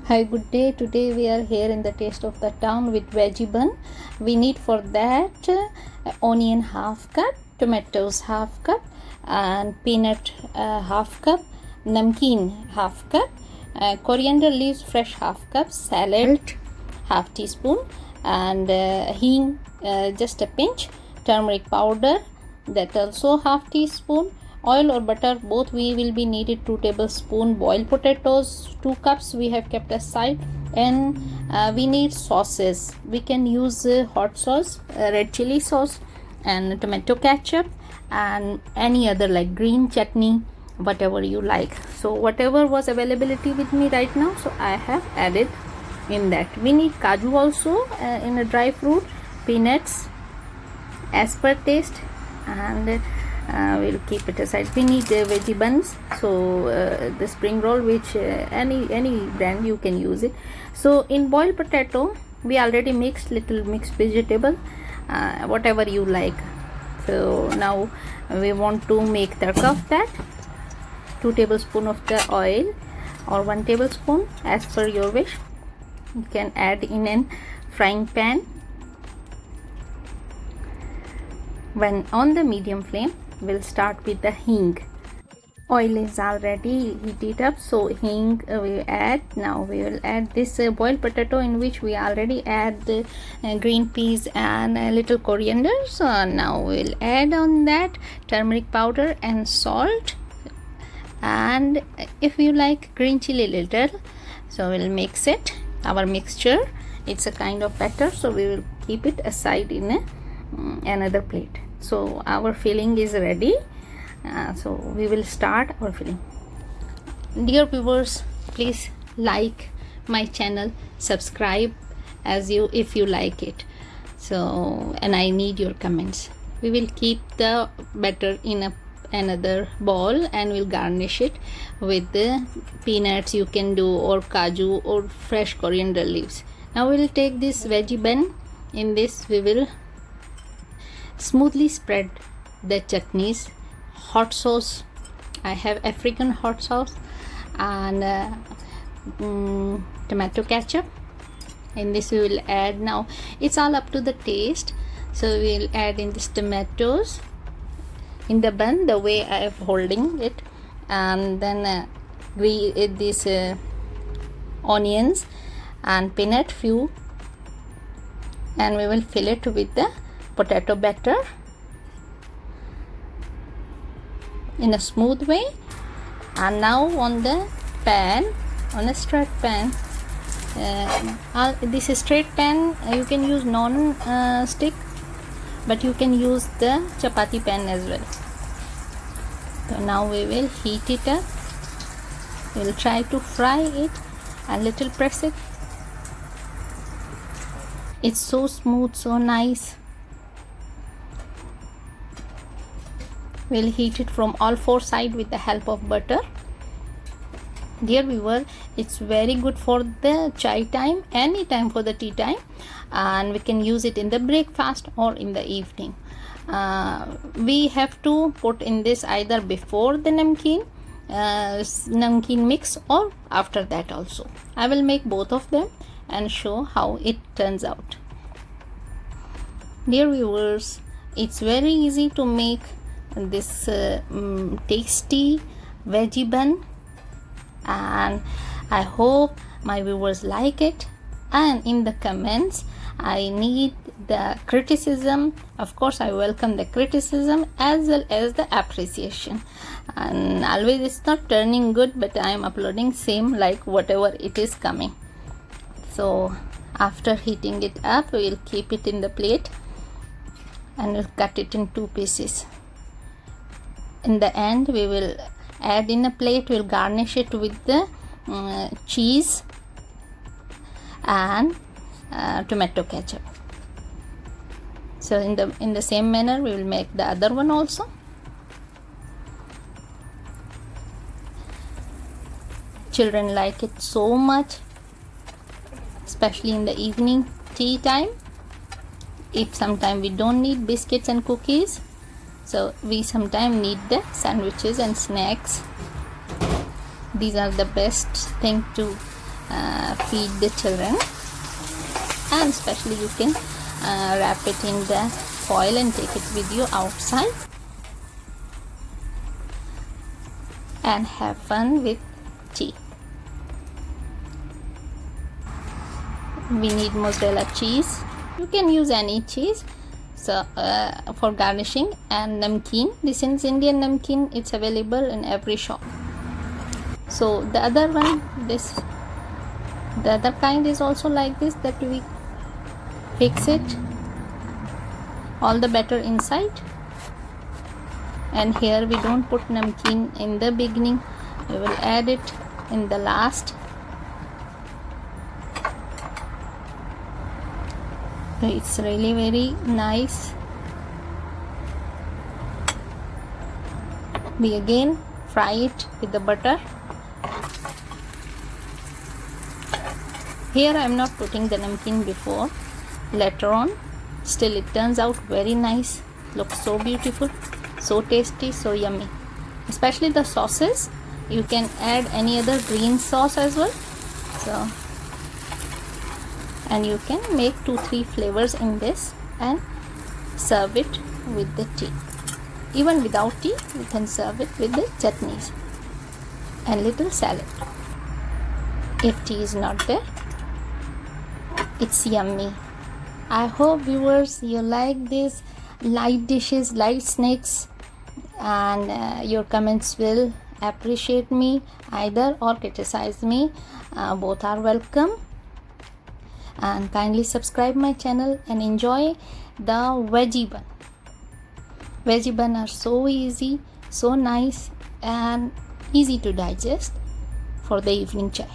Hi, good day. Today we are here in the Taste of the Town with veggie bun. We need for that onion half cup, tomatoes half cup, and peanut half cup, namkeen half cup, coriander leaves fresh half cup, salad half teaspoon, and hing just a pinch, turmeric powder that also half teaspoon, oil or butter both we will be needed, 2 tablespoon, boiled potatoes 2 cups we have kept aside, and we need sauces. We can use hot sauce, red chili sauce, and tomato ketchup, and any other like green chutney, whatever you like. So whatever was availability with me right now, so I have added in that. We need kaju also in a dry fruit, peanuts as per taste, and we'll keep it aside. We need veggie buns, so the spring roll, which any brand you can use it. So in boiled potato we already mixed little mixed vegetable, whatever you like. So now we want to make tadka of that. 2 tablespoon of the oil or 1 tablespoon as per your wish. You can add in an frying pan. When on the medium flame, we'll start with the hing. Oil is already heated up, so hing we add. Now we will add this boiled potato, in which we already add the green peas and a little coriander. So now we'll add on that turmeric powder and salt, and if you like green chili little. So we'll mix it, our mixture. It's a kind of batter, so we will keep it aside in another plate. So our filling is ready. So we will start our filling. Dear viewers, please like my channel, subscribe as you if you like it. So, and I need your comments. We will keep the batter in another bowl, and we'll garnish it with the peanuts you can do, or kaju, or fresh coriander leaves. Now we will take this veggie bun. In this we will smoothly spread the chutneys, hot sauce. I have African hot sauce, and tomato ketchup. In this we will add, now it's all up to the taste, so we will add in this tomatoes in the bun, the way I am holding it, and then these onions and peanut few, and we will fill it with the potato batter in a smooth way. And now on the pan, on a straight pan, this is straight pan, you can use non stick, but you can use the chapati pan as well. So now we will heat it up. We will try to fry it and little press it. It's so smooth, so nice. We'll heat it from all 4 sides with the help of butter. Dear viewer, it's very good for the chai time, any time for the tea time, and we can use it in the breakfast or in the evening. We have to put in this either before the namkeen mix, or after that also. I will make both of them and show how it turns out. Dear viewers, it's very easy to make this tasty veggie bun, and I hope my viewers like it. And in the comments, I need the criticism. Of course, I welcome the criticism as well as the appreciation. And always it's not turning good, but I am uploading same like whatever it is coming. So after heating it up, we will keep it in the plate and we'll cut it in 2 pieces. In the end, we will add in a plate, we'll garnish it with the cheese and tomato ketchup. So in the same manner we will make the other one also. Children like it so much, especially in the evening tea time. If sometime we don't need biscuits and cookies, so we sometimes need the sandwiches and snacks. These are the best thing to feed the children. And especially you can wrap it in the foil and take it with you outside and have fun with tea. We need mozzarella cheese. You can use any cheese so for garnishing, and namkeen. This is Indian namkeen. It's available in every shop. So the other one, the other kind is also like this, that we fix it all the batter inside, and here we don't put namkeen in the beginning, we will add it in the last. It's really very nice. We again fry it with the butter. Here I am not putting the namkeen before, later on. Still it turns out very nice, looks so beautiful, so tasty, so yummy. Especially the sauces, you can add any other green sauce as well. So, and you can make 2-3 flavors in this and serve it with the tea. Even without tea, you can serve it with the chutneys and little salad. If tea is not there, it's yummy. I hope viewers you like these light dishes, light snacks, and your comments will appreciate me either or criticize me. Both are welcome. And kindly subscribe my channel and enjoy the veggie bun. Veggie bun are so easy, so nice, and easy to digest for the evening chai.